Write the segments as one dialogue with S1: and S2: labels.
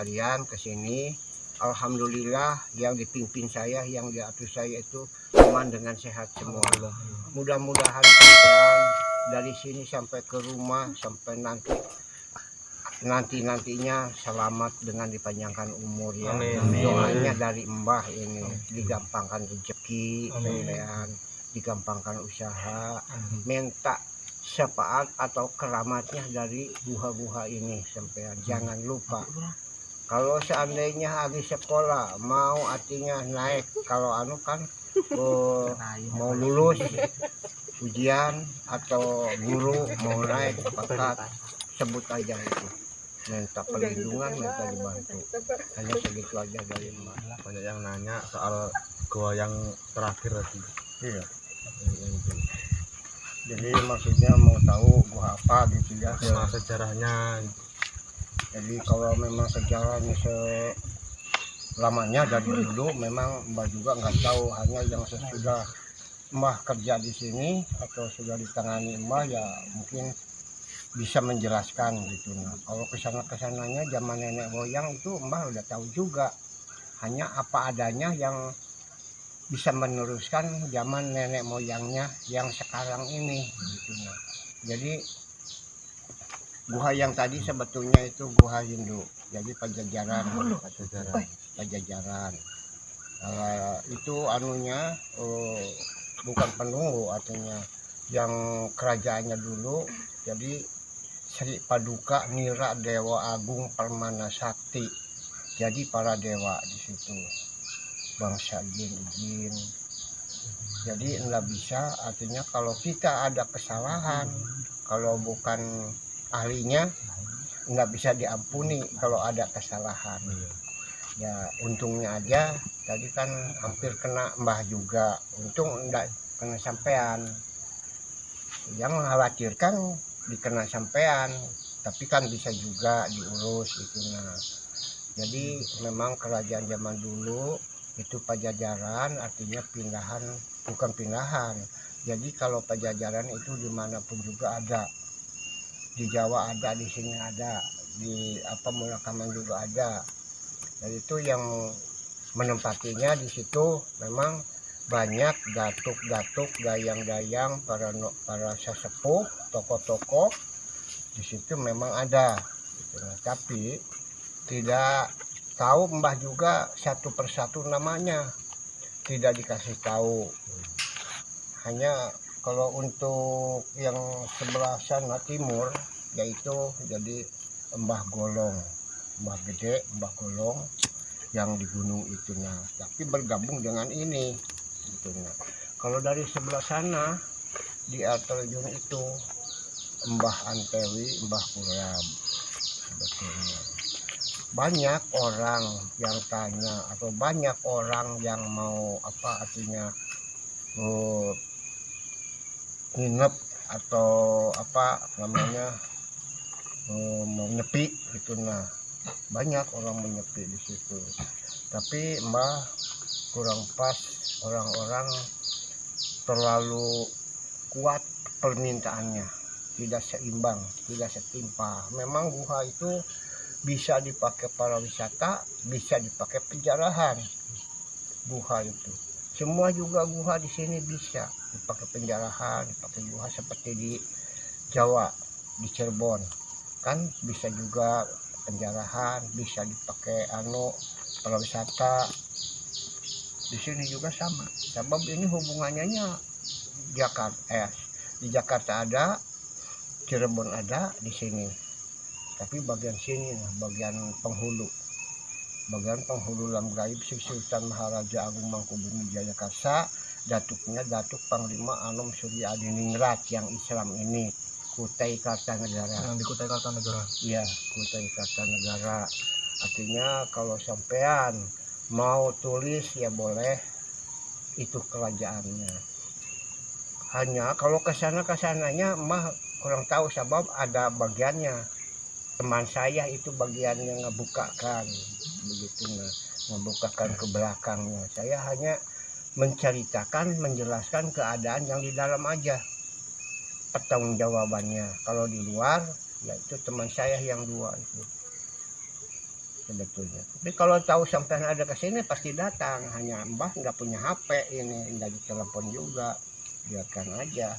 S1: sekalian ke sini. Alhamdulillah yang dipimpin saya, yang diatur saya itu aman dengan sehat semua. Mudah-mudahan sampai dari sini sampai ke rumah, sampai nantinya selamat dengan dipanjangkan umur ya. Doanya dari Mbah ini digampangkan rezeki, sampean digampangkan usaha, minta syafaat atau keramatnya dari guha-guha ini sampean. Jangan lupa kalau seandainya habis sekolah mau artinya naik, kalau anu kan mau lulus ujian atau guru mau naik pangkat, sebut aja itu, minta perlindungan, minta dibantu. Hanya segitu aja dari Mbak.
S2: Banyak yang nanya soal gua yang terakhir tadi.
S1: Iya. Jadi maksudnya mau tahu gua apa gitu ya,
S2: sama sejarahnya.
S1: Jadi kalau memang sejarahnya lamanya dari dulu memang Mbah juga nggak tahu, hanya yang sesudah Mbah kerja di sini atau sudah ditangani Mbah ya mungkin bisa menjelaskan gitu. Nah, kalau kesananya zaman nenek moyang itu Mbah udah tahu juga, hanya apa adanya yang bisa meneruskan zaman nenek moyangnya yang sekarang ini gitu. Nah, jadi guha yang tadi sebetulnya itu guha Hindu, jadi Pajajaran. Itu anunya bukan penunggu, artinya yang kerajaannya dulu. Jadi Sri Paduka Nira Dewa Agung Permana Sakti. Jadi para dewa di situ, bangsa jin. Jadi nggak bisa, artinya kalau kita ada kesalahan, kalau bukan ahlinya nggak bisa diampuni kalau ada kesalahan. Ya untungnya aja tadi kan hampir kena Mbah juga, untung enggak kena sampean. Yang mengkhawatirkan dikena sampean, tapi kan bisa juga diurus itu. Nah, jadi memang kerajaan zaman dulu itu Pajajaran, artinya pindahan, bukan pindahan. Jadi kalau Pajajaran itu dimanapun juga ada, di Jawa ada, di sini ada, di Mulakaman juga ada. Dan itu yang menempatinya di situ memang banyak datuk-datuk, dayang-dayang, para sesepuh, tokoh-tokoh di situ memang ada. Nah, tapi tidak tahu Mbah juga satu persatu namanya, tidak dikasih tahu. Hanya kalau untuk yang sebelah sana timur yaitu jadi Mbah Golong, Mbah Gede, Mbah Golong yang di gunung itu. Nah, tapi bergabung dengan ini gitu. Nah, kalau dari sebelah sana di Arterjun itu Mbah Antewi, Mbah Kurab sebetulnya. Banyak orang yang tanya atau banyak orang yang mau artinya nginep atau mau nyepi gitu. Nah, banyak orang menyepi di situ, tapi Mbah kurang pas, orang-orang terlalu kuat permintaannya, tidak seimbang, tidak setimpal. Memang guha itu bisa dipakai para wisata, bisa dipakai penjarahan. Guha itu semua juga guha di sini bisa dipakai penjarahan, dipakai guha seperti di Jawa, di Cirebon kan bisa juga penjarahan, bisa dipakai para wisata. Di sini juga sama, sebab ini hubungannya di Jakarta ada, Cirebon ada di sini, tapi bagian sini bagian penghulu Lam Gaib Sri Sultan Maharaja Agung Mangkubumi Jayakasa, datuknya Datuk Panglima Anom Surya Adiningrat yang Islam ini, Kutai Kartanegara.
S2: Yang di Kutai Kartanegara.
S1: Iya, Kutai Kartanegara. Artinya kalau sampean mau tulis ya boleh, itu kerajaannya. Hanya kalau kesananya mah kurang tahu, sebab ada bagiannya. Teman saya itu bagian yang ngebukakan begitu, ngebukakan ke belakangnya. Saya hanya menceritakan, menjelaskan keadaan yang di dalam aja, pertanggungjawabannya. Kalau di luar ya itu teman saya yang dua itu. sebetulnya. Tapi kalau tahu sampai ada ke sini pasti datang. Hanya Mbah nggak punya HP ini, nggak ditelepon juga. Biarkan aja.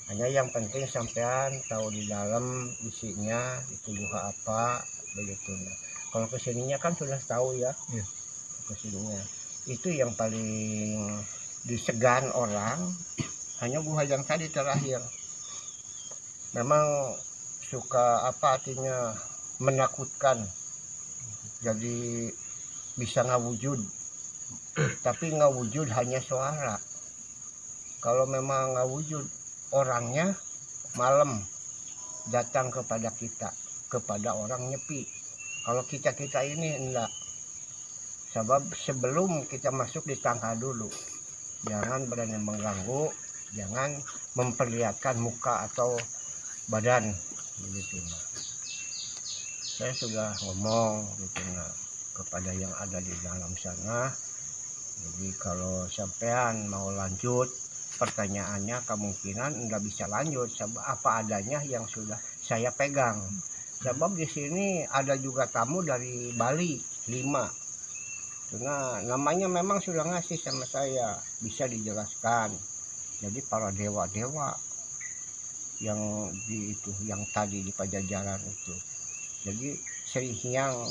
S1: Hanya yang penting sampean tahu di dalam isinya itu buah apa begitu. Nah, kalau kesininya kan sudah tahu ya.
S3: Iya.
S1: Kesininya itu yang paling disegan orang hanya buah yang tadi terakhir. Memang suka apa artinya menakutkan. Jadi bisa ngawujud. Tapi ngawujud hanya suara. Kalau memang ngawujud orangnya malam datang kepada kita, kepada orang nyepi. Kalau kita ini enggak. Sebab sebelum kita masuk ditangkap dulu. Jangan berani mengganggu, jangan memperlihatkan muka atau badan begitu. Saya sudah ngomong gitu kepada yang ada di dalam sana. Jadi kalau sampean mau lanjut pertanyaannya kemungkinan nggak bisa lanjut sebab apa adanya yang sudah saya pegang. Sebab di sini ada juga tamu dari Bali 5. Nah, namanya memang sudah ngasih sama saya, bisa dijelaskan. Jadi para dewa-dewa yang di itu, yang tadi di Pajajaran itu. Jadi Sri Hyang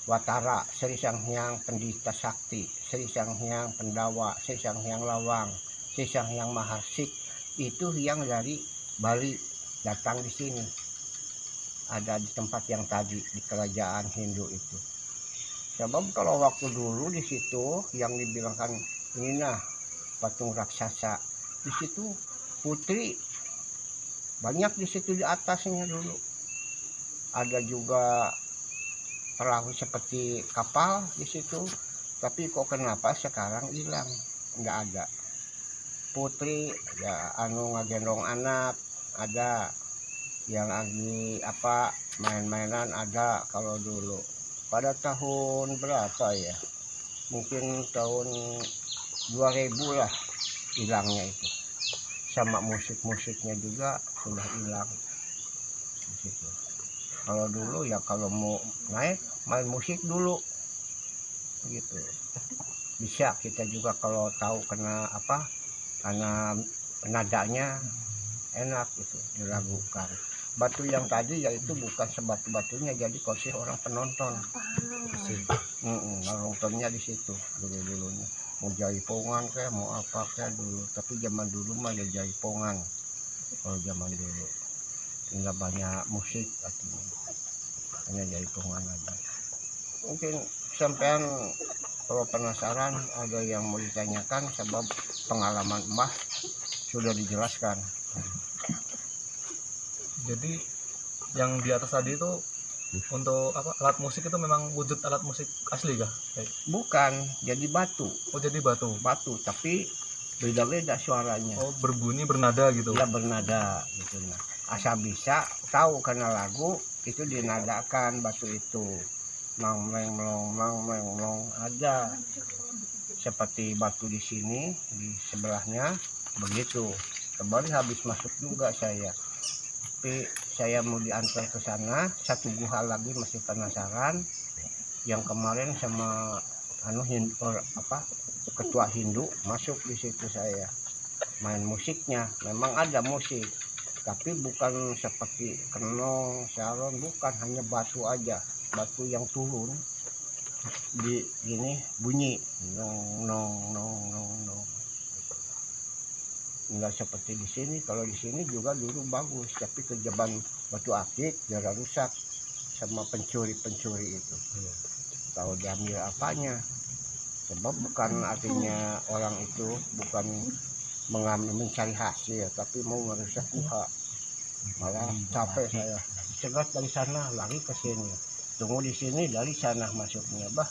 S1: Watara, Sri Sang Hyang Pendita Sakti, Sri Sang Hyang Pendawa, Sri Sang Hyang Lawang, Sri Sang Hyang Maharsik itu yang dari Bali datang di sini. Ada di tempat yang tadi di kerajaan Hindu itu. Sebab kalau waktu dulu di situ yang dibilangkan ini nah patung raksasa di situ putri banyak di situ di atasnya dulu. Ada juga perahu seperti kapal di situ, tapi kok kenapa sekarang hilang, nggak ada. Putri ya anu ngagendong anak ada, yang lagi apa main-mainan ada kalau dulu. Pada tahun berapa ya? Mungkin tahun 2000 lah hilangnya itu. Sama musik-musiknya juga sudah hilang di situ. Kalau dulu ya kalau mau naik main musik dulu gitu. Bisa kita juga kalau tahu kena apa karena nadanya enak gitu dilakukan. Batu yang tadi yaitu bukan sebatu-batunya jadi kursi orang penonton. Nontonnya di situ dulu-dulunya. Mau jaipongan kayak mau apa kayak dulu. Tapi zaman dulu mah ya jaipongan. Kalau zaman dulu nggak banyak musik artinya. Hanya jaipongan aja. Mungkin sampean kalau penasaran ada yang mau ditanyakan sebab pengalaman Mbah sudah dijelaskan.
S3: Jadi yang di atas tadi itu untuk apa alat musik itu memang wujud alat musik asli kah?
S1: Bukan, jadi batu.
S3: Oh jadi batu.
S1: Batu, tapi beda-beda suaranya.
S3: Oh berbunyi bernada gitu.
S1: Ya bernada gitu. Nah, asal bisa tahu karena lagu itu dinadakan batu itu. Mang meng melong ada seperti batu di sini di sebelahnya begitu. Kembali habis masuk juga saya. Tapi saya mau diantar ke sana satu guha lagi masih penasaran yang kemarin sama Hindu, ketua Hindu masuk di situ saya main musiknya memang ada musik tapi bukan seperti kenong saron bukan hanya batu aja batu yang turun di ini bunyi nong nong nong nong nong nggak seperti di sini. Kalau di sini juga dulu bagus, tapi kejaban batu akik jarang rusak sama pencuri-pencuri itu. Tahu diambil apanya? Sebab bukan artinya orang itu bukan mengambil mencari hasil, tapi mau merusak guha. Malah capek saya. Cegat dari sana lari ke sini. Tunggu di sini dari sana masuknya bah.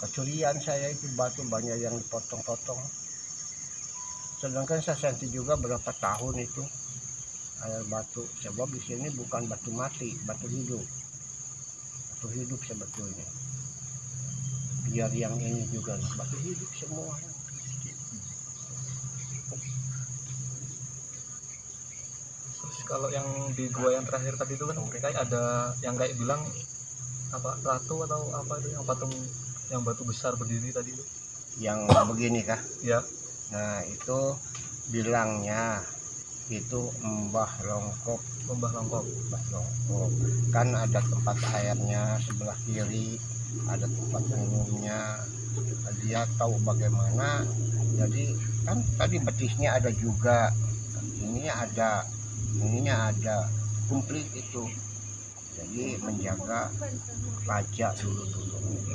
S1: Kecurian saya itu batu banyak yang dipotong-potong. Sedangkan saya senti juga berapa tahun itu air batu. Sebab di sini bukan batu mati, batu hidup. Batu hidup sebetulnya. Biar yang ini juga batu hidup semua.
S3: Terus kalau yang di gua yang terakhir tadi itu kan kayak ada yang kayak bilang apa ratu atau apa itu yang patung yang batu besar berdiri tadi itu?
S1: Yang begini kah?
S3: Ya,
S1: Nah itu bilangnya itu Mbah Longkok.
S3: Mbah Longkok.
S1: Mbah Longkok kan ada tempat airnya sebelah kiri, ada tempat minumnya. Dia tahu bagaimana, jadi kan tadi betisnya ada juga, ininya ada komplit itu, jadi menjaga raja dulu.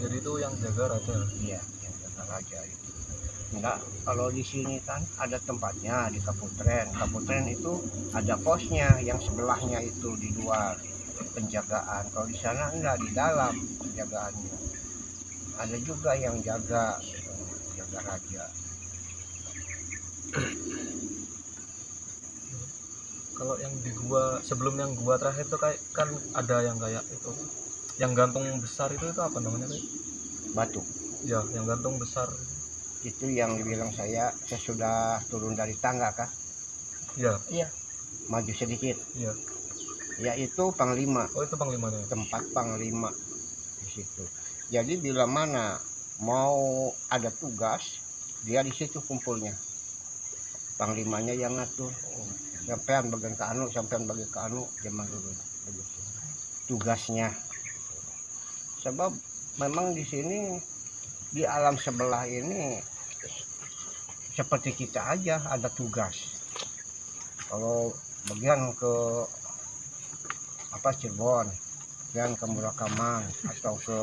S3: Jadi itu yang jaga raja.
S1: Iya, yang jaga raja itu. Enggak, kalau di sini kan ada tempatnya di Kaputren. Kaputren itu ada posnya yang sebelahnya itu di luar penjagaan. Kalau di sana enggak, di dalam penjagaannya. Ada juga yang jaga raja.
S3: Kalau yang di gua sebelum yang gua terakhir tuh kayak kan ada yang kayak itu, yang gantung besar itu apa namanya tuh?
S1: Batu
S3: Ya, yang gantung besar.
S1: itu yang dibilang saya sudah turun dari tangga kah?
S3: Ya,
S1: Iya. Maju sedikit.
S3: iya.
S1: Yaitu Panglima.
S3: Oh, itu panglimanya.
S1: Tempat Panglima di situ. Jadi bila mana mau ada tugas, dia di situ kumpulnya. Panglimanya yang ngatur. Sampean bagian ke anu, sampean bagi ke anu, zaman dulu begitu. Tugasnya. Sebab memang di sini di alam sebelah ini seperti kita aja ada tugas. Kalau bagian ke Cirebon, bagian ke Murakaman atau ke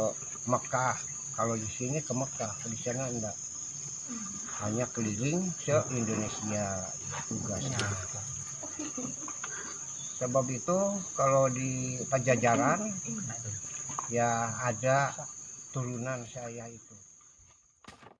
S1: Mekah. Kalau di sini ke Mekah, di sana enggak. Hanya keliling se-Indonesia tugasnya. Sebab itu kalau di Pajajaran ya ada turunan saya itu.